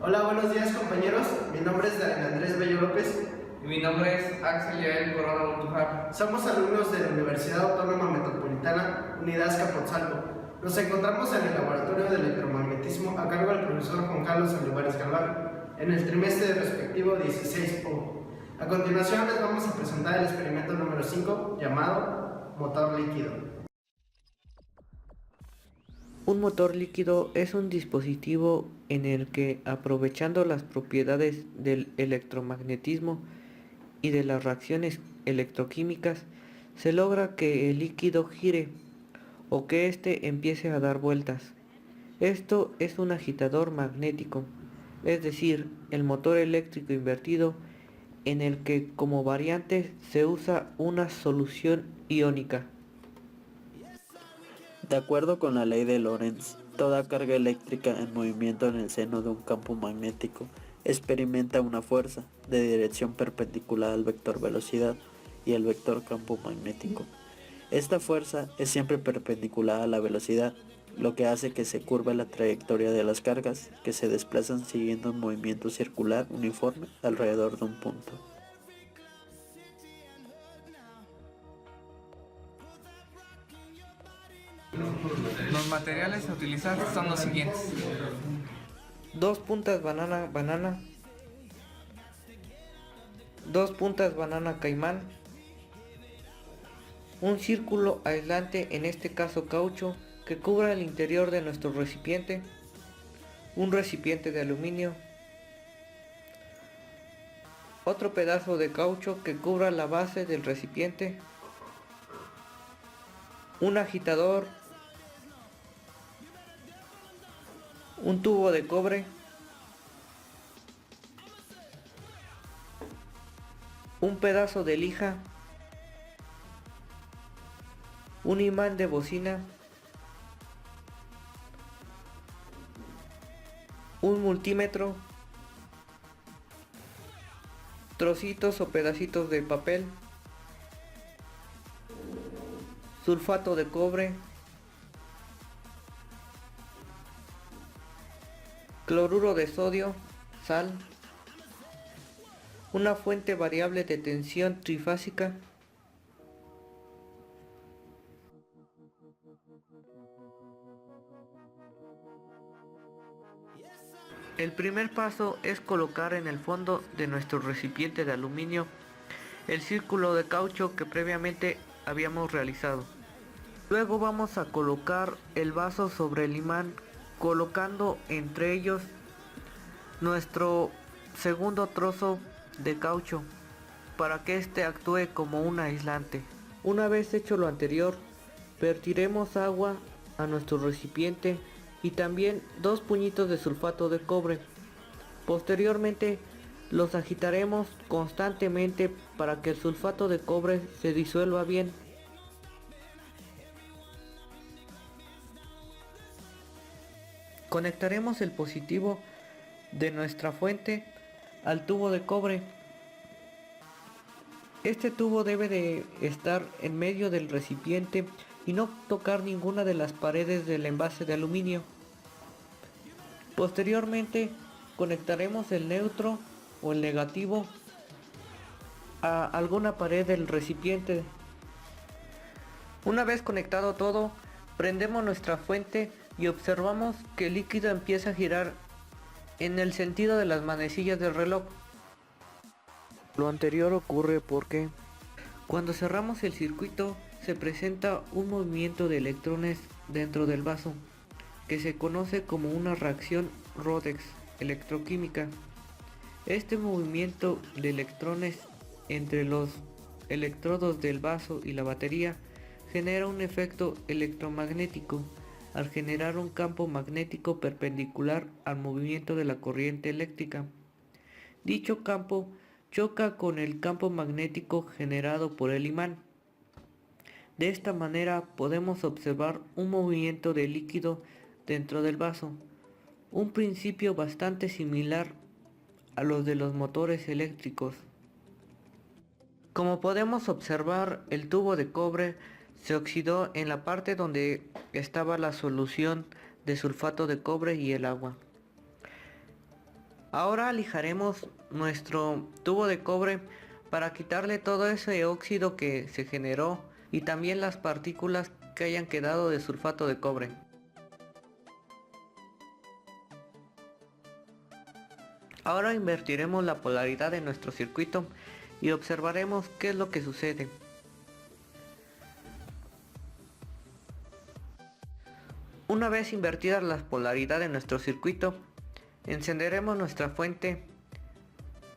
Hola, buenos días compañeros. Mi nombre es Darín Andrés Bello López. Y mi nombre es Axel Yael Corona Montujar. Somos alumnos de la Universidad Autónoma Metropolitana, Unidad Azcapotzalco. Nos encontramos en el Laboratorio de Electromagnetismo a cargo del profesor Juan Carlos Olivares Galván, en el trimestre respectivo 16O. A continuación les vamos a presentar el experimento número 5, llamado motor líquido. Un motor líquido es un dispositivo en el que, aprovechando las propiedades del electromagnetismo y de las reacciones electroquímicas, se logra que el líquido gire o que éste empiece a dar vueltas. Esto es un agitador magnético, es decir, el motor eléctrico invertido en el que como variante se usa una solución iónica. De acuerdo con la ley de Lorentz, toda carga eléctrica en movimiento en el seno de un campo magnético experimenta una fuerza de dirección perpendicular al vector velocidad y al vector campo magnético. Esta fuerza es siempre perpendicular a la velocidad, lo que hace que se curve la trayectoria de las cargas que se desplazan siguiendo un movimiento circular uniforme alrededor de un punto. Los materiales a utilizar son los siguientes: Dos puntas banana banana, dos puntas banana caimán, un círculo aislante, en este caso caucho, que cubra el interior de nuestro recipiente, un recipiente de aluminio, otro pedazo de caucho que cubra la base del recipiente, un agitador, un tubo de cobre, un pedazo de lija, un imán de bocina, un multímetro, trocitos o pedacitos de papel, sulfato de cobre, cloruro de sodio, sal, una fuente variable de tensión trifásica, el primer paso es colocar en el fondo de nuestro recipiente de aluminio el círculo de caucho que previamente habíamos realizado. Luego vamos a colocar el vaso sobre el imán, colocando entre ellos nuestro segundo trozo de caucho para que éste actúe como un aislante. Una vez hecho lo anterior, vertiremos agua a nuestro recipiente y también dos puñitos de sulfato de cobre. Posteriormente los agitaremos constantemente para que el sulfato de cobre se disuelva bien. Conectaremos el positivo de nuestra fuente al tubo de cobre. Este tubo debe de estar en medio del recipiente y no tocar ninguna de las paredes del envase de aluminio. Posteriormente conectaremos el neutro o el negativo a alguna pared del recipiente. Una vez conectado todo, prendemos nuestra fuente y observamos que el líquido empieza a girar en el sentido de las manecillas del reloj. Lo anterior ocurre porque cuando cerramos el circuito se presenta un movimiento de electrones dentro del vaso, que se conoce como una reacción Rhodes electroquímica. Este movimiento de electrones entre los electrodos del vaso y la batería genera un efecto electromagnético al generar un campo magnético perpendicular al movimiento de la corriente eléctrica. Dicho campo choca con el campo magnético generado por el imán. De esta manera podemos observar un movimiento de líquido dentro del vaso, un principio bastante similar a los de los motores eléctricos. Como podemos observar, el tubo de cobre se oxidó en la parte donde estaba la solución de sulfato de cobre y el agua. Ahora lijaremos nuestro tubo de cobre para quitarle todo ese óxido que se generó y también las partículas que hayan quedado de sulfato de cobre. Ahora invertiremos la polaridad de nuestro circuito y observaremos qué es lo que sucede. Una vez invertidas las polaridades en nuestro circuito, encenderemos nuestra fuente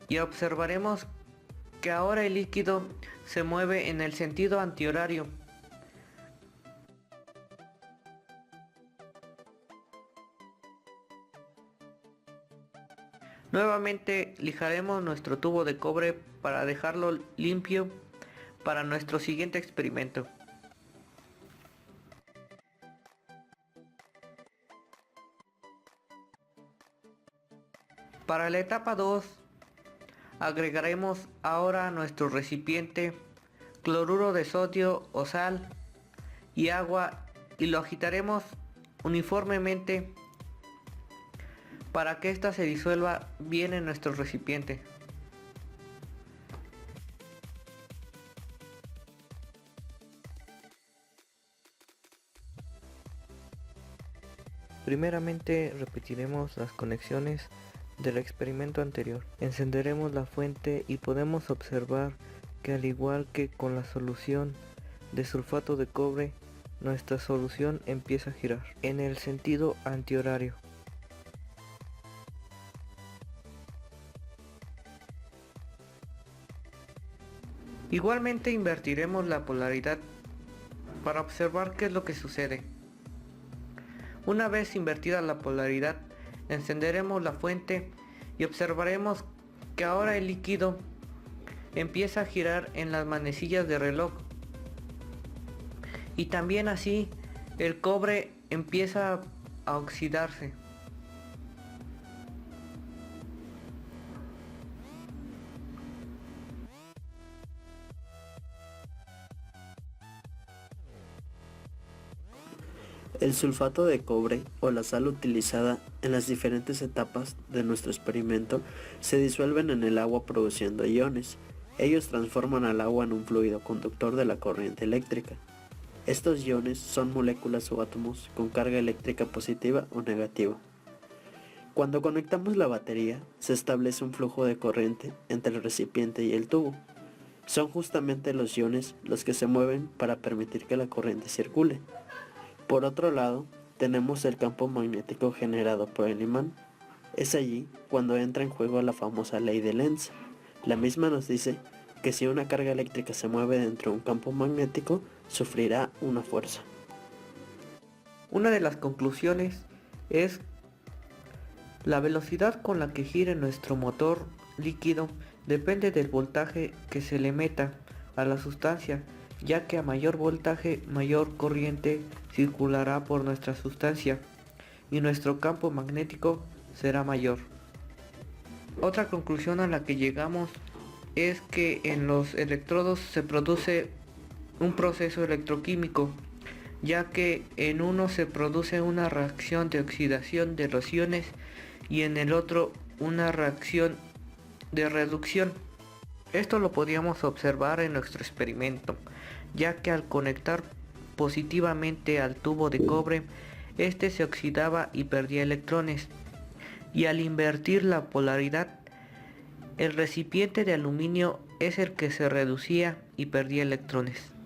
y observaremos que ahora el líquido se mueve en el sentido antihorario. Nuevamente lijaremos nuestro tubo de cobre para dejarlo limpio para nuestro siguiente experimento. Para la etapa 2, agregaremos ahora a nuestro recipiente cloruro de sodio o sal y agua y lo agitaremos uniformemente para que ésta se disuelva bien en nuestro recipiente. Primeramente repetiremos las conexiones del experimento anterior. Encenderemos la fuente y podemos observar que al igual que con la solución de sulfato de cobre, nuestra solución empieza a girar en el sentido antihorario. Igualmente invertiremos la polaridad para observar qué es lo que sucede. Una vez invertida la polaridad, encenderemos la fuente y observaremos que ahora el líquido empieza a girar en las manecillas de reloj y también así el cobre empieza a oxidarse. El sulfato de cobre o la sal utilizada en las diferentes etapas de nuestro experimento se disuelven en el agua produciendo iones. Ellos transforman al agua en un fluido conductor de la corriente eléctrica. Estos iones son moléculas o átomos con carga eléctrica positiva o negativa. Cuando conectamos la batería, se establece un flujo de corriente entre el recipiente y el tubo. Son justamente los iones los que se mueven para permitir que la corriente circule. Por otro lado, tenemos el campo magnético generado por el imán. Es allí cuando entra en juego la famosa ley de Lenz. La misma nos dice que si una carga eléctrica se mueve dentro de un campo magnético, sufrirá una fuerza. Una de las conclusiones es la velocidad con la que gire nuestro motor líquido depende del voltaje que se le meta a la sustancia, ya que a mayor voltaje, mayor corriente circulará por nuestra sustancia y nuestro campo magnético será mayor. Otra conclusión a la que llegamos es que en los electrodos se produce un proceso electroquímico, ya que en uno se produce una reacción de oxidación de los iones y en el otro una reacción de reducción. Esto lo podíamos observar en nuestro experimento, ya que al conectar positivamente al tubo de cobre, este se oxidaba y perdía electrones, y al invertir la polaridad, el recipiente de aluminio es el que se reducía y perdía electrones.